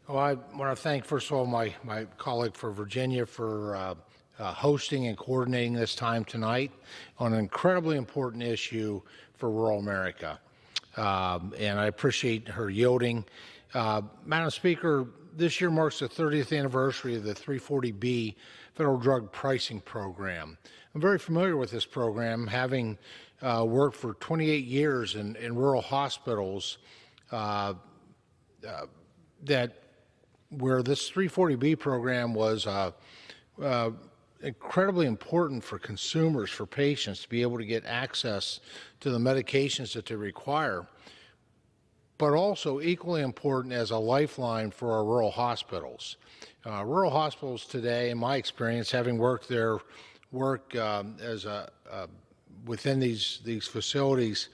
Well, I want to thank, first of all, my colleague for Virginia for hosting and coordinating this time tonight on an incredibly important issue for rural America. And I appreciate her yielding. Madam Speaker, this year marks the 30th anniversary of the 340B Federal Drug Pricing Program. I'm very familiar with this program, having worked for 28 years in rural hospitals where this 340B program was incredibly important for consumers, for patients to be able to get access to the medications that they require, but also equally important as a lifeline for our rural hospitals. Rural hospitals today, in my experience, having worked within these facilities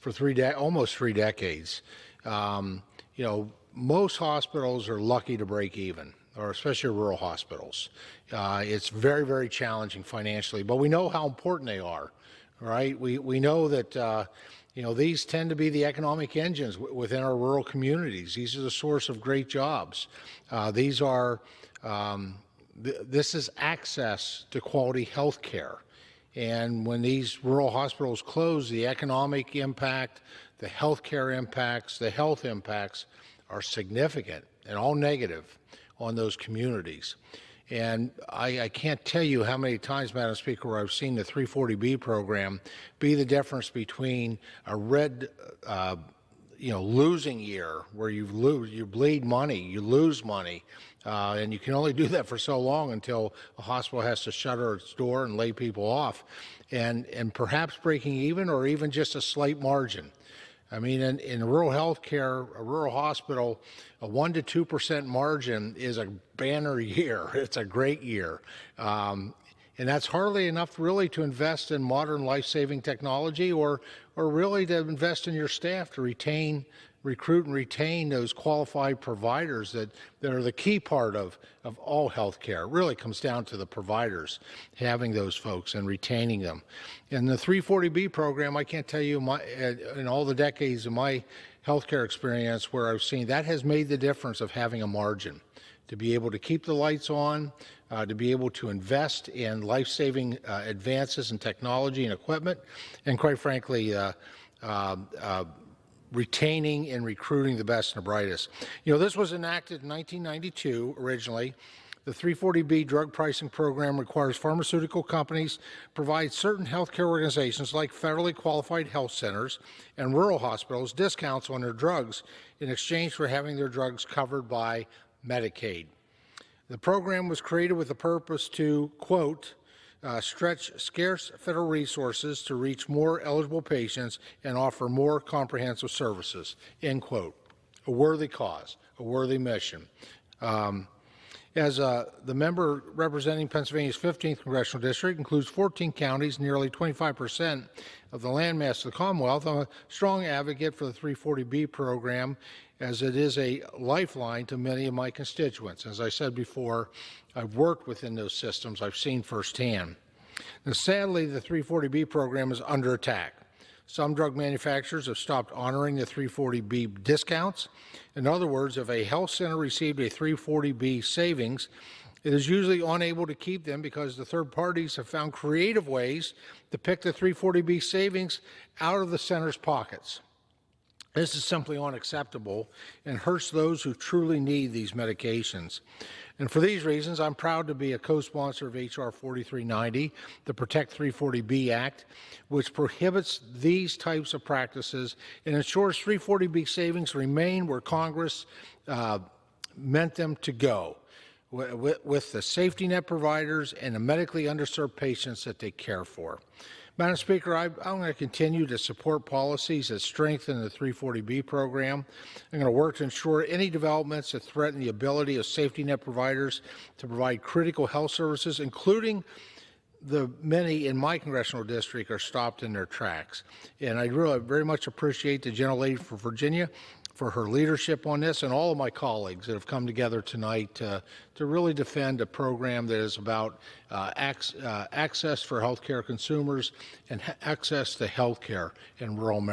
for almost three decades, most hospitals are lucky to break even, or especially rural hospitals. It's very, very challenging financially, but we know how important they are, right? We know that these tend to be the economic engines within our rural communities. These are the source of great jobs. This is access to quality health care. And when these rural hospitals close, the economic impact, the health care impacts, the health impacts are significant and all negative on those communities. And I can't tell you how many times, Madam Speaker, where I've seen the 340B program be the difference between a red, losing year where you bleed money, you lose money, and you can only do that for so long until a hospital has to shutter its door and lay people off, and perhaps breaking even or even just a slight margin. I mean, in rural health care, a rural hospital, a 1% to 2% margin is a banner year. It's a great year. And that's hardly enough really to invest in modern life-saving technology or really to invest in your staff to recruit and retain those qualified providers that are the key part of all health care. It really comes down to the providers, having those folks and retaining them. In the 340B program, I can't tell you in all the decades of my healthcare experience where I've seen that has made the difference of having a margin to be able to keep the lights on, to be able to invest in life-saving advances in technology and equipment, and quite frankly, retaining and recruiting the best and the brightest. This was enacted in 1992 originally. The 340B drug pricing program requires pharmaceutical companies provide certain healthcare organizations like federally qualified health centers and rural hospitals discounts on their drugs in exchange for having their drugs covered by Medicaid. The program was created with the purpose to, quote, stretch scarce federal resources to reach more eligible patients and offer more comprehensive services, end quote. A worthy cause, a worthy mission. As the member representing Pennsylvania's 15th Congressional District includes 14 counties, nearly 25% of the landmass of the Commonwealth, I'm a strong advocate for the 340B program as it is a lifeline to many of my constituents. As I said before, I've worked within those systems. I've seen firsthand. Now, sadly, the 340B program is under attack. Some drug manufacturers have stopped honoring the 340B discounts. In other words, if a health center received a 340B savings, it is usually unable to keep them because the third parties have found creative ways to pick the 340B savings out of the center's pockets. This is simply unacceptable and hurts those who truly need these medications. And for these reasons, I'm proud to be a co-sponsor of H.R. 4390, the Protect 340B Act, which prohibits these types of practices and ensures 340B savings remain where Congress meant them to go, with the safety net providers and the medically underserved patients that they care for. Madam Speaker, I'm going to continue to support policies that strengthen the 340B program. I'm going to work to ensure any developments that threaten the ability of safety net providers to provide critical health services, including the many in my congressional district, are stopped in their tracks. And I really very much appreciate the gentlelady from Virginia for her leadership on this, and all of my colleagues that have come together tonight to really defend a program that is about access for healthcare consumers and access to healthcare in rural America.